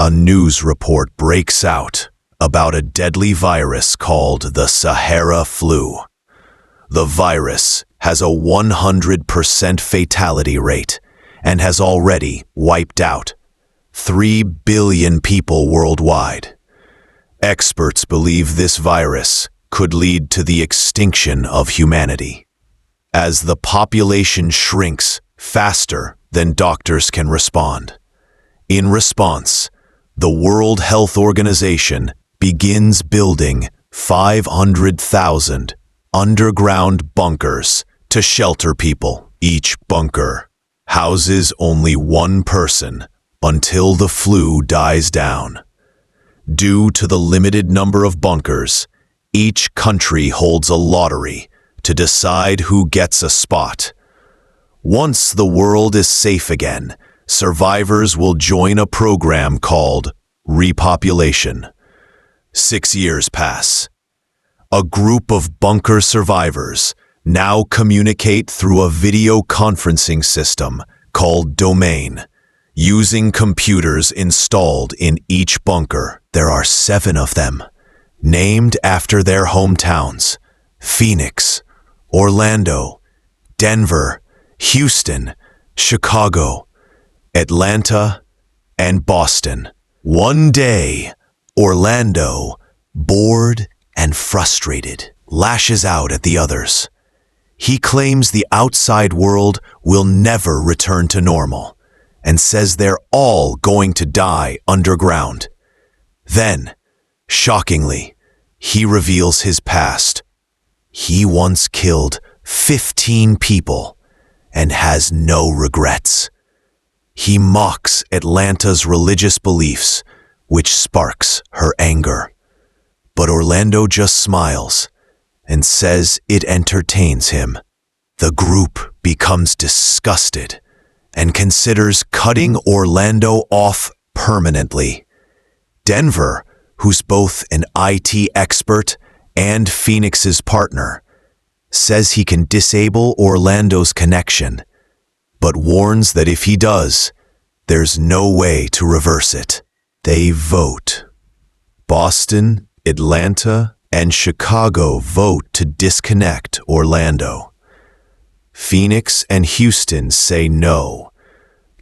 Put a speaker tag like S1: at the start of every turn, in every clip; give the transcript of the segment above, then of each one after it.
S1: A news report breaks out about a deadly virus called the Sahara flu. The virus has a 100% fatality rate and has already wiped out 3 billion people worldwide. Experts believe this virus could lead to the extinction of humanity, as the population shrinks faster than doctors can respond. In response, the World Health Organization begins building 500,000 underground bunkers to shelter people. Each bunker houses only one person until the flu dies down. Due to the limited number of bunkers, each country holds a lottery to decide who gets a spot. Once the world is safe again, survivors will join a program called repopulation. 6 years pass. A group of bunker survivors now communicate through a video conferencing system called Domain, using computers installed in each bunker. There are 7 of them, named after their hometowns: Phoenix, Orlando, Denver, Houston, Chicago, Atlanta, and Boston. One day, Orlando, bored and frustrated, lashes out at the others. He claims the outside world will never return to normal and says they're all going to die underground. Then, shockingly, he reveals his past. He once killed 15 people and has no regrets. He mocks Atlanta's religious beliefs, which sparks her anger. But Orlando just smiles and says it entertains him. The group becomes disgusted and considers cutting Orlando off permanently. Denver, who's both an IT expert and Phoenix's partner, says he can disable Orlando's connection, but warns that if he does, there's no way to reverse it. They vote. Boston, Atlanta, and Chicago vote to disconnect Orlando. Phoenix and Houston say no,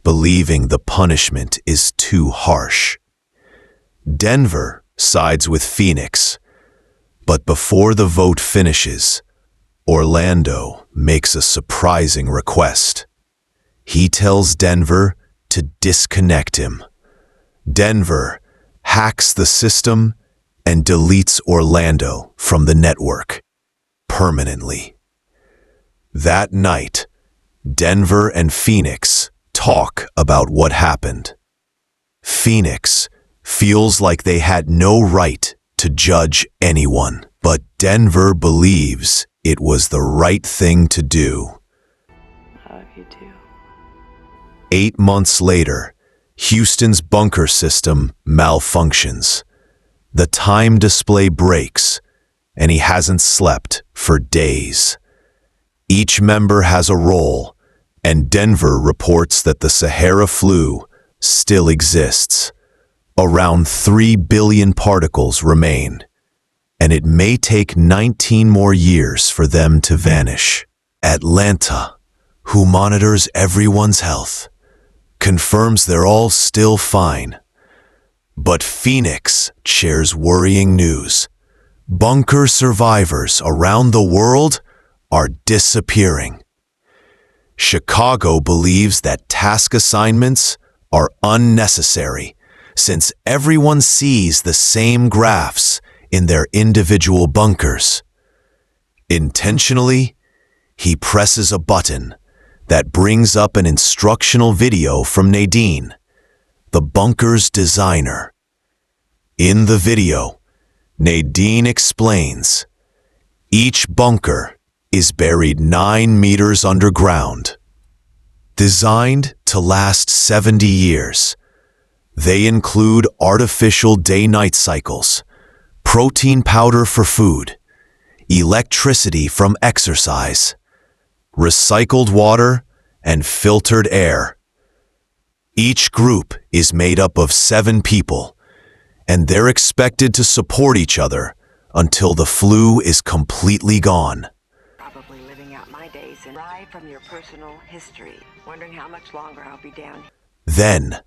S1: believing the punishment is too harsh. Denver sides with Phoenix, but before the vote finishes, Orlando makes a surprising request. He tells Denver to disconnect him. Denver hacks the system and deletes Orlando from the network permanently. That night, Denver and Phoenix talk about what happened. Phoenix feels like they had no right to judge anyone, but Denver believes it was the right thing to do.
S2: I love you too.
S1: 8 months later, Houston's bunker system malfunctions. The time display breaks, and he hasn't slept for days. Each member has a role, and Denver reports that the Sahara flu still exists. Around 3 billion particles remain, and it may take 19 more years for them to vanish. Atlanta, who monitors everyone's health, confirms they're all still fine. But Phoenix shares worrying news. Bunker survivors around the world are disappearing. Chicago believes that task assignments are unnecessary since everyone sees the same graphs in their individual bunkers. Intentionally, he presses a button that brings up an instructional video from Nadine, the bunker's designer. In the video, Nadine explains, each bunker is buried 9 meters underground. Designed to last 70 years, they include artificial day-night cycles, protein powder for food, electricity from exercise, recycled water, and filtered air. Each group is made up of 7 people, and they're expected to support each other until the flu is completely gone.
S3: Probably living out my days and ride from your personal history, wondering how much longer I'll be down here.
S1: Then,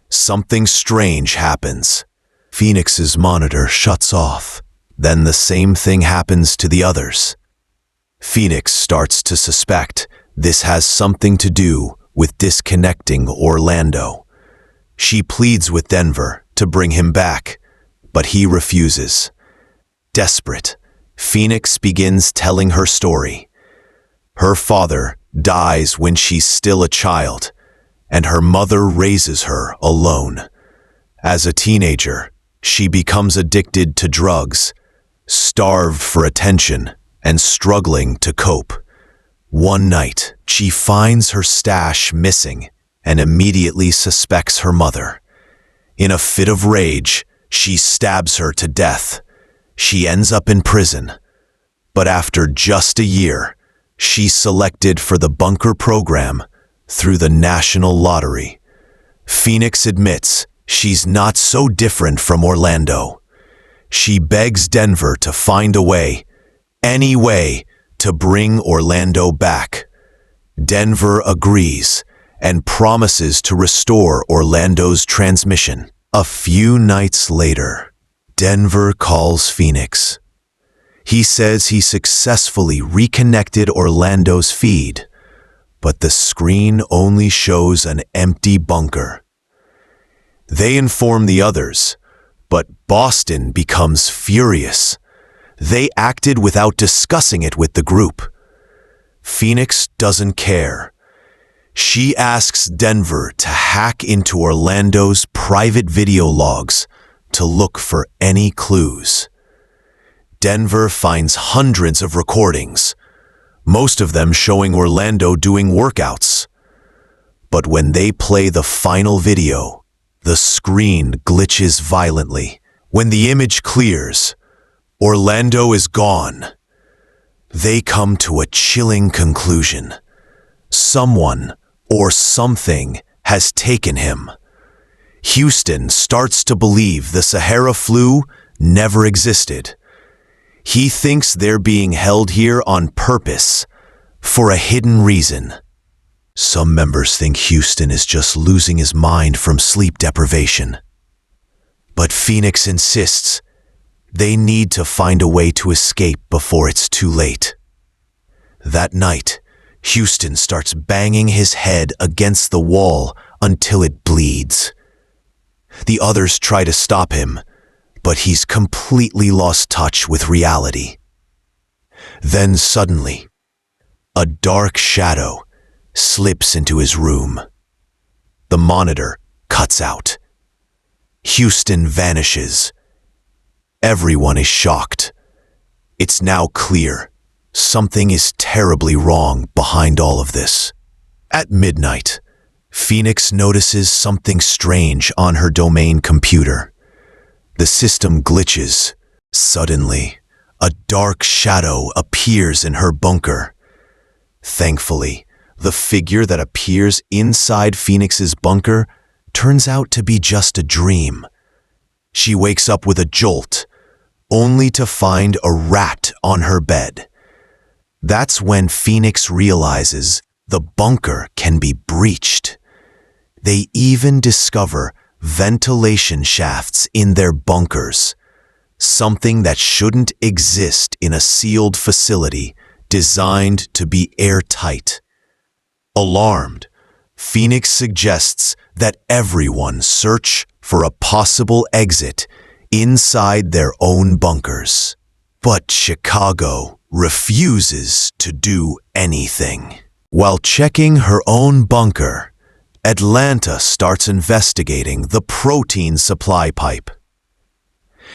S1: something strange happens. Phoenix's monitor shuts off. Then the same thing happens to the others. Phoenix starts to suspect this has something to do with disconnecting Orlando. She pleads with Denver to bring him back, but he refuses. Desperate, Phoenix begins telling her story. Her father dies when she's still a child, and her mother raises her alone. As a teenager, she becomes addicted to drugs, starved for attention, and struggling to cope. One night, she finds her stash missing and immediately suspects her mother. In a fit of rage, she stabs her to death. She ends up in prison. But after just a year, she's selected for the bunker program through the National Lottery. Phoenix admits she's not so different from Orlando. She begs Denver to find a way, any way, to bring Orlando back. Denver agrees and promises to restore Orlando's transmission. A few nights later, Denver calls Phoenix. He says he successfully reconnected Orlando's feed, but the screen only shows an empty bunker. They inform the others, but Boston becomes furious. They acted without discussing it with the group. Phoenix doesn't care. She asks Denver to hack into Orlando's private video logs to look for any clues. Denver finds hundreds of recordings, most of them showing Orlando doing workouts. But when they play the final video, the screen glitches violently. When the image clears, Orlando is gone. They come to a chilling conclusion. Someone or something has taken him. Houston starts to believe the Sahara flu never existed. He thinks they're being held here on purpose, for a hidden reason. Some members think Houston is just losing his mind from sleep deprivation. But Phoenix insists they need to find a way to escape before it's too late. That night, Houston starts banging his head against the wall until it bleeds. The others try to stop him, but he's completely lost touch with reality. Then suddenly, a dark shadow slips into his room. The monitor cuts out. Houston vanishes. Everyone is shocked. It's now clear something is terribly wrong behind all of this. At midnight, Phoenix notices something strange on her domain computer. The system glitches. Suddenly, a dark shadow appears in her bunker. Thankfully, the figure that appears inside Phoenix's bunker turns out to be just a dream. She wakes up with a jolt, only to find a rat on her bed. That's when Phoenix realizes the bunker can be breached. They even discover ventilation shafts in their bunkers, something that shouldn't exist in a sealed facility designed to be airtight. Alarmed, Phoenix suggests that everyone search for a possible exit inside their own bunkers. But Chicago refuses to do anything. While checking her own bunker, Atlanta starts investigating the protein supply pipe.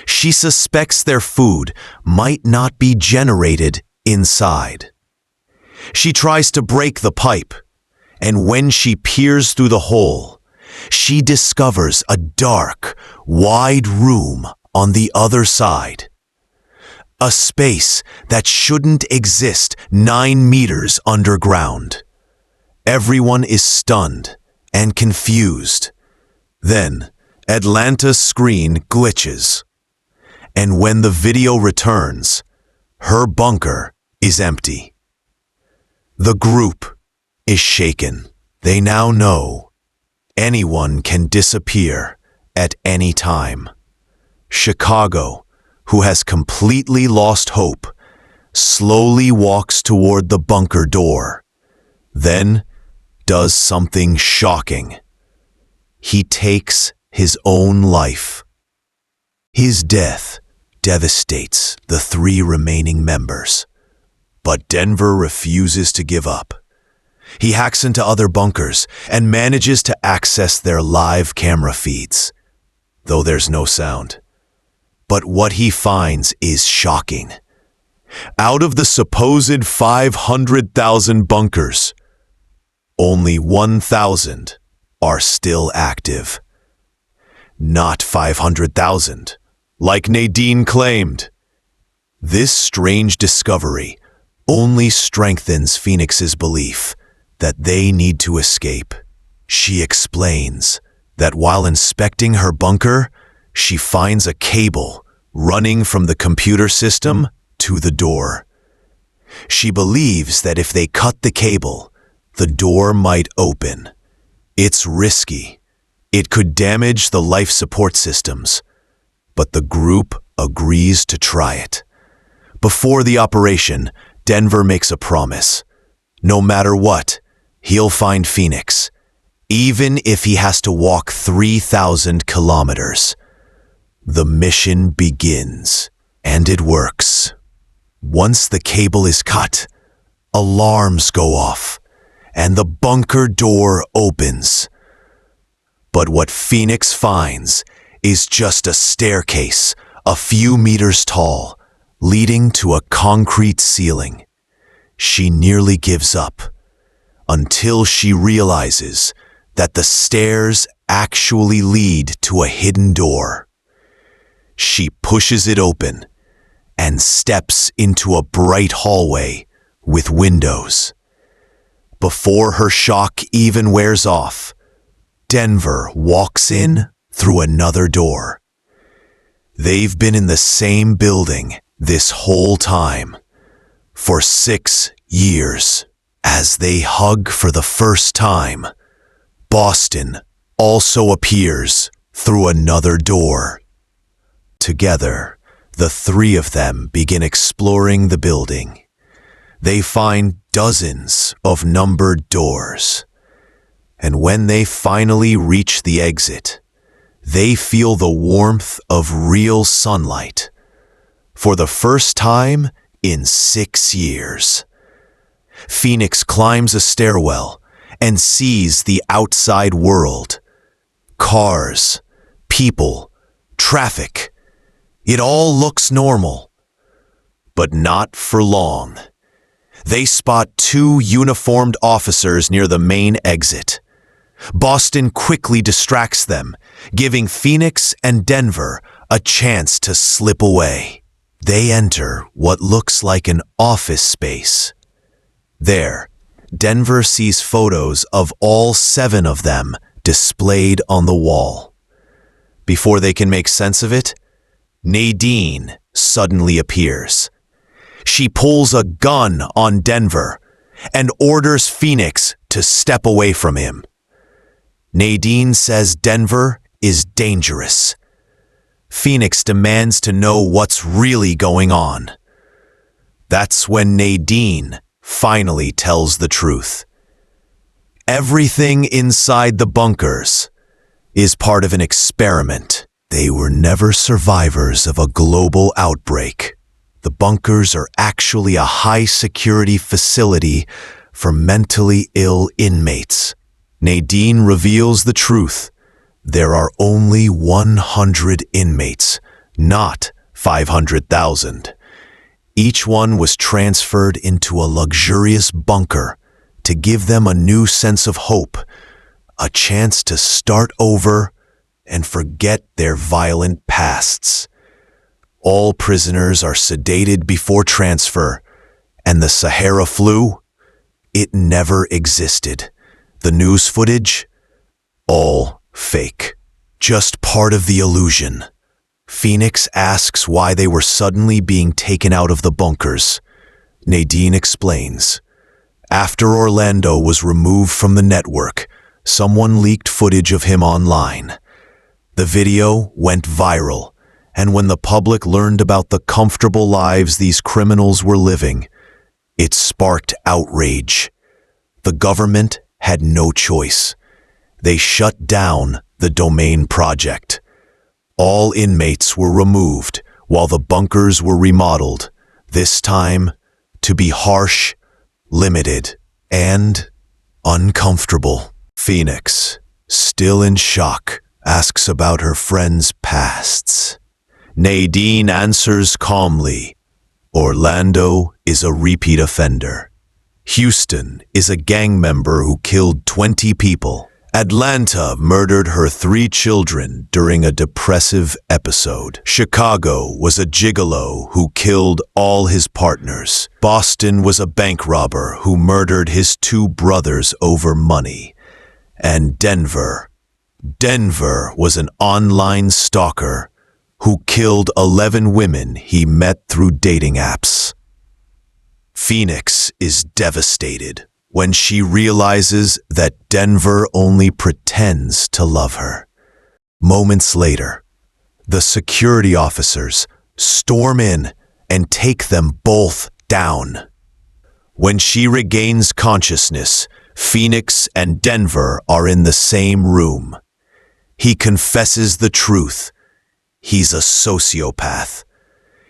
S1: She suspects their food might not be generated inside. She tries to break the pipe, and when she peers through the hole, she discovers a dark, wide room on the other side. A space that shouldn't exist 9 meters underground. Everyone is stunned and confused. Then, Atlanta's screen glitches. And when the video returns, her bunker is empty. The group is shaken. They now know anyone can disappear at any time. Chicago, who has completely lost hope, slowly walks toward the bunker door, then does something shocking. He takes his own life. His death devastates the 3 remaining members, but Denver refuses to give up. He hacks into other bunkers and manages to access their live camera feeds, though there's no sound. But what he finds is shocking. Out of the supposed 500,000 bunkers, only 1,000 are still active. Not 500,000, like Nadine claimed. This strange discovery only strengthens Phoenix's belief that they need to escape. She explains that while inspecting her bunker, she finds a cable running from the computer system to the door. She believes that if they cut the cable, the door might open. It's risky. It could damage the life support systems, but the group agrees to try it. Before the operation, Denver makes a promise. No matter what, he'll find Phoenix, even if he has to walk 3,000 kilometers. The mission begins, and it works. Once the cable is cut, alarms go off, and the bunker door opens. But what Phoenix finds is just a staircase a few meters tall, leading to a concrete ceiling. She nearly gives up, until she realizes that the stairs actually lead to a hidden door. She pushes it open and steps into a bright hallway with windows. Before her shock even wears off, Denver walks in through another door. They've been in the same building this whole time, for 6 years. As they hug for the first time, Boston also appears through another door. Together, the 3 of them begin exploring the building. They find dozens of numbered doors. And when they finally reach the exit, they feel the warmth of real sunlight. For the first time in 6 years. Phoenix climbs a stairwell and sees the outside world. Cars, people, traffic. It all looks normal. But not for long. They spot 2 uniformed officers near the main exit. Boston quickly distracts them, giving Phoenix and Denver a chance to slip away. They enter what looks like an office space. There, Denver sees photos of all 7 of them displayed on the wall. Before they can make sense of it, Nadine suddenly appears. She pulls a gun on Denver and orders Phoenix to step away from him. Nadine says Denver is dangerous. Phoenix demands to know what's really going on. That's when Nadine finally tells the truth. Everything inside the bunkers is part of an experiment. They were never survivors of a global outbreak. The bunkers are actually a high-security facility for mentally ill inmates. Nadine reveals the truth. There are only 100 inmates, not 500,000. Each one was transferred into a luxurious bunker to give them a new sense of hope, a chance to start over and forget their violent pasts. All prisoners are sedated before transfer, and the Sahara flu, it never existed. The news footage, All fake. Just part of the illusion. Phoenix asks why they were suddenly being taken out of the bunkers. Nadine explains. After Orlando was removed from the network, someone leaked footage of him online. The video went viral, and when the public learned about the comfortable lives these criminals were living, it sparked outrage. The government had no choice. They shut down the Domain project. All inmates were removed while the bunkers were remodeled, this time to be harsh, limited, and uncomfortable. Phoenix, still in shock, asks about her friends' pasts. Nadine answers calmly. Orlando is a repeat offender. Houston is a gang member who killed 20 people. Atlanta murdered her 3 children during a depressive episode. Chicago was a gigolo who killed all his partners. Boston was a bank robber who murdered his 2 brothers over money. And Denver was an online stalker who killed 11 women he met through dating apps. Phoenix is devastated when she realizes that Denver only pretends to love her. Moments later, the security officers storm in and take them both down. When she regains consciousness, Phoenix and Denver are in the same room. He confesses the truth. He's a sociopath.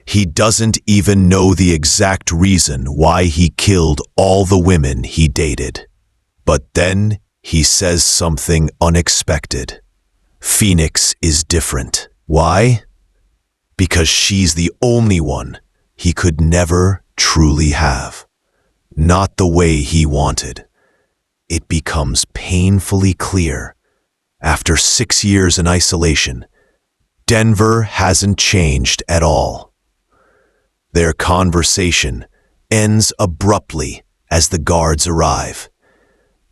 S1: He doesn't even know the exact reason why he killed all the women he dated. But then he says something unexpected. Phoenix is different. Why? Because she's the only one he could never truly have. Not the way he wanted. It becomes painfully clear. After 6 years in isolation, Denver hasn't changed at all. Their conversation ends abruptly as the guards arrive.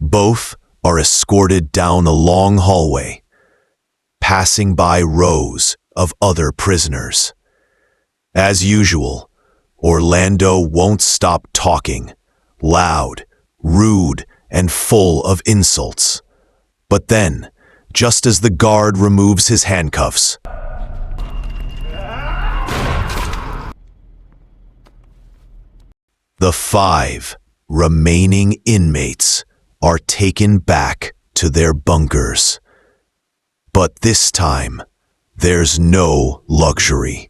S1: Both are escorted down a long hallway, passing by rows of other prisoners. As usual, Orlando won't stop talking, loud, rude, and full of insults. But then, just as the guard removes his handcuffs, the 5 remaining inmates are taken back to their bunkers. But this time, there's no luxury.